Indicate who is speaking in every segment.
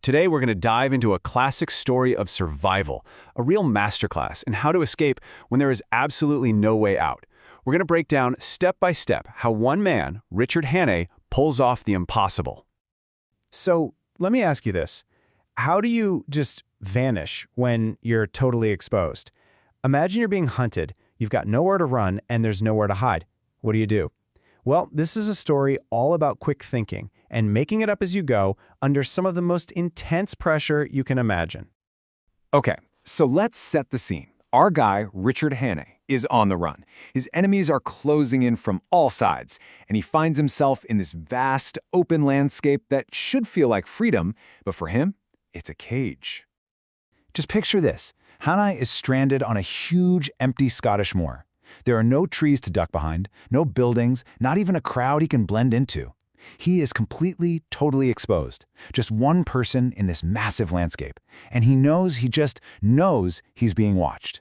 Speaker 1: Today, we're going to dive into a classic story of survival, a real masterclass in how to escape when there is absolutely no way out. We're going to break down step by step how one man, Richard Hannay, pulls off the impossible.
Speaker 2: So let me ask you this. How do you just vanish when you're totally exposed? Imagine you're being hunted, you've got nowhere to run, and there's nowhere to hide. What do? Well, this is a story all about quick thinking and making it up as you go under some of the most intense pressure you can imagine.
Speaker 3: Okay, so let's set the scene. Our guy, Richard Hannay, is on the run. His enemies are closing in from all sides, and he finds himself in this vast, open landscape that should feel like freedom, but for him, it's a cage.
Speaker 4: Just picture this. Hannay is stranded on a huge, empty Scottish moor. There are no trees to duck behind, no buildings, not even a crowd he can blend into. He is completely, totally exposed. Just one person in this massive landscape. And he just knows he's being watched.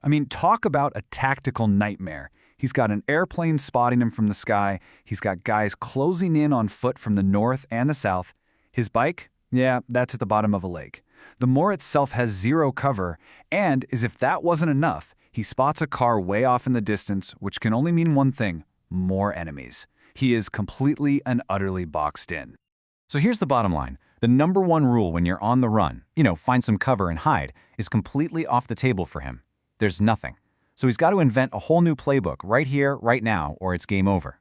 Speaker 5: I mean, talk about a tactical nightmare. He's got an airplane spotting him from the sky. He's got guys closing in on foot from the north and the south. His bike? Yeah, that's at the bottom of a lake. The moor itself has zero cover, and as if that wasn't enough, he spots a car way off in the distance, which can only mean one thing: more enemies. He is completely and utterly boxed in.
Speaker 4: So here's the bottom line. The number one rule when you're on the run, find some cover and hide, is completely off the table for him. There's nothing. So he's got to invent a whole new playbook right here, right now, or it's game over.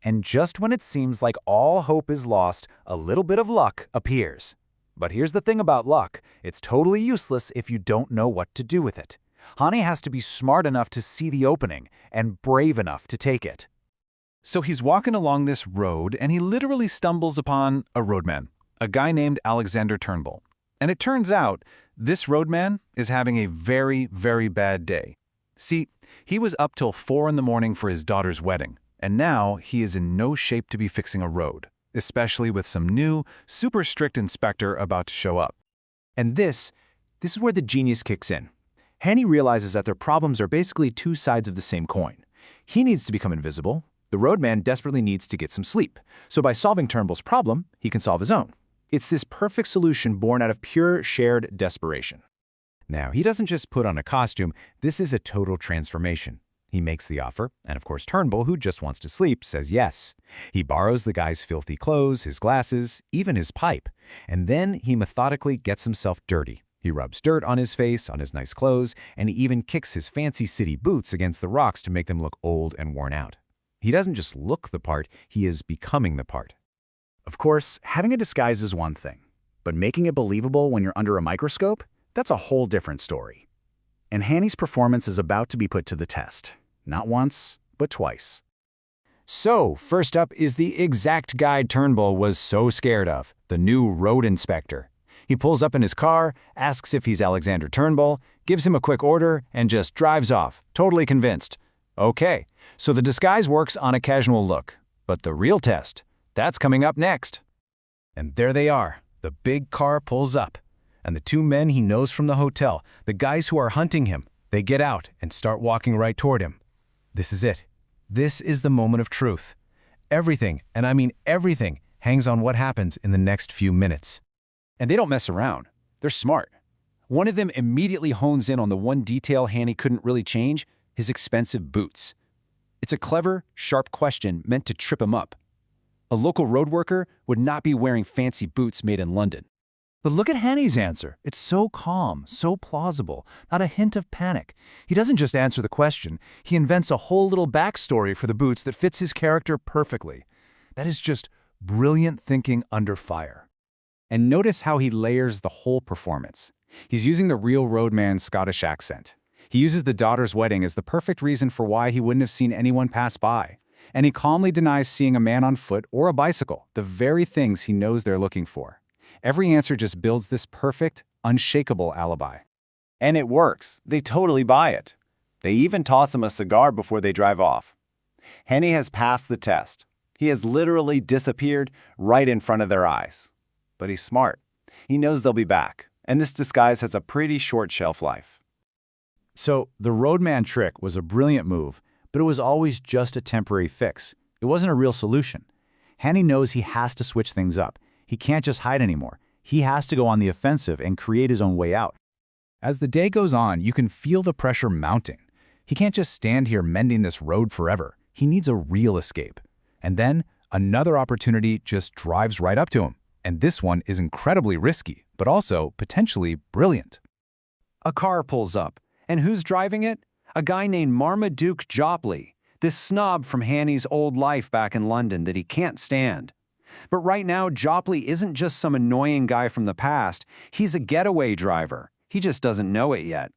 Speaker 2: And just when it seems like all hope is lost, a little bit of luck appears. But here's the thing about luck. It's totally useless if you don't know what to do with it. Hannay has to be smart enough to see the opening and brave enough to take it.
Speaker 1: So he's walking along this road, and he literally stumbles upon a roadman, a guy named Alexander Turnbull. And it turns out this roadman is having a very, very bad day. See, he was up till 4 in the morning for his daughter's wedding, and now he is in no shape to be fixing a road, especially with some new, super strict inspector about to show up.
Speaker 4: And this is where the genius kicks in. Hannay realizes that their problems are basically two sides of the same coin. He needs to become invisible. The roadman desperately needs to get some sleep. So by solving Turnbull's problem, he can solve his own. It's this perfect solution born out of pure shared desperation. Now, he doesn't just put on a costume. This is a total transformation. He makes the offer, and of course Turnbull, who just wants to sleep, says yes. He borrows the guy's filthy clothes, his glasses, even his pipe. And then he methodically gets himself dirty. He rubs dirt on his face, on his nice clothes, and he even kicks his fancy city boots against the rocks to make them look old and worn out. He doesn't just look the part, he is becoming the part.
Speaker 6: Of course, having a disguise is one thing, but making it believable when you're under a microscope, that's a whole different story. And Hannay's performance is about to be put to the test. Not once, but twice.
Speaker 4: So, first up is the exact guy Turnbull was so scared of, the new road inspector. He pulls up in his car, asks if he's Alexander Turnbull, gives him a quick order, and just drives off, totally convinced. Okay, so the disguise works on a casual look. But the real test, that's coming up next.
Speaker 2: And there they are. The big car pulls up. And the two men he knows from the hotel, the guys who are hunting him, they get out and start walking right toward him. This is it. This is the moment of truth. Everything, and I mean everything, hangs on what happens in the next few minutes.
Speaker 1: And they don't mess around. They're smart. One of them immediately hones in on the one detail Hannay couldn't really change: his expensive boots. It's a clever, sharp question meant to trip him up. A local road worker would not be wearing fancy boots made in London.
Speaker 4: But look at Hannay's answer. It's so calm, so plausible, not a hint of panic. He doesn't just answer the question, he invents a whole little backstory for the boots that fits his character perfectly. That is just brilliant thinking under fire.
Speaker 5: And notice how he layers the whole performance. He's using the real roadman's Scottish accent. He uses the daughter's wedding as the perfect reason for why he wouldn't have seen anyone pass by. And he calmly denies seeing a man on foot or a bicycle, the very things he knows they're looking for. Every answer just builds this perfect, unshakable alibi.
Speaker 7: And it works. They totally buy it. They even toss him a cigar before they drive off. Hannay has passed the test. He has literally disappeared right in front of their eyes. But he's smart. He knows they'll be back, and this disguise has a pretty short shelf life.
Speaker 4: So the roadman trick was a brilliant move, but it was always just a temporary fix. It wasn't a real solution. Hannay knows he has to switch things up. He can't just hide anymore. He has to go on the offensive and create his own way out.
Speaker 6: As the day goes on, you can feel the pressure mounting. He can't just stand here mending this road forever. He needs a real escape. And then another opportunity just drives right up to him. And this one is incredibly risky, but also potentially brilliant.
Speaker 5: A car pulls up. And who's driving it? A guy named Marmaduke Jopley, this snob from Hanny's old life back in London that he can't stand. But right now, Jopley isn't just some annoying guy from the past. He's a getaway driver. He just doesn't know it yet.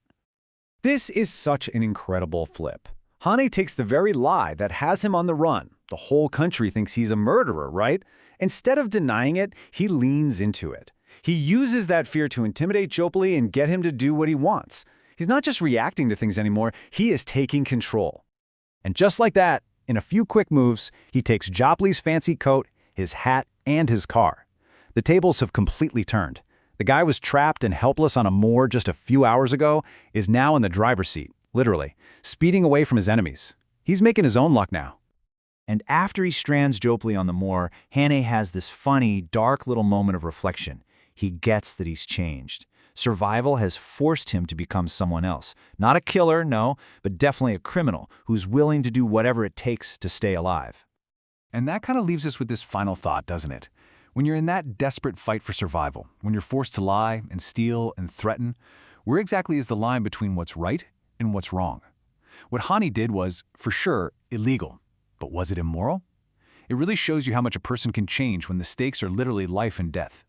Speaker 1: This is such an incredible flip. Hanny takes the very lie that has him on the run. The whole country thinks he's a murderer, right? Instead of denying it, he leans into it. He uses that fear to intimidate Jopley and get him to do what he wants. He's not just reacting to things anymore, he is taking control.
Speaker 6: And just like that, in a few quick moves, he takes Jopley's fancy coat, his hat, and his car. The tables have completely turned. The guy was trapped and helpless on a moor just a few hours ago is now in the driver's seat, literally, speeding away from his enemies. He's making his own luck now.
Speaker 4: And after he strands Jopley on the moor, Hanny has this funny, dark little moment of reflection. He gets that he's changed. Survival has forced him to become someone else. Not a killer, no, but definitely a criminal who's willing to do whatever it takes to stay alive.
Speaker 5: And that kind of leaves us with this final thought, doesn't it? When you're in that desperate fight for survival, when you're forced to lie and steal and threaten, where exactly is the line between what's right and what's wrong? What Hanny did was, for sure, illegal. But was it immoral? It really shows you how much a person can change when the stakes are literally life and death.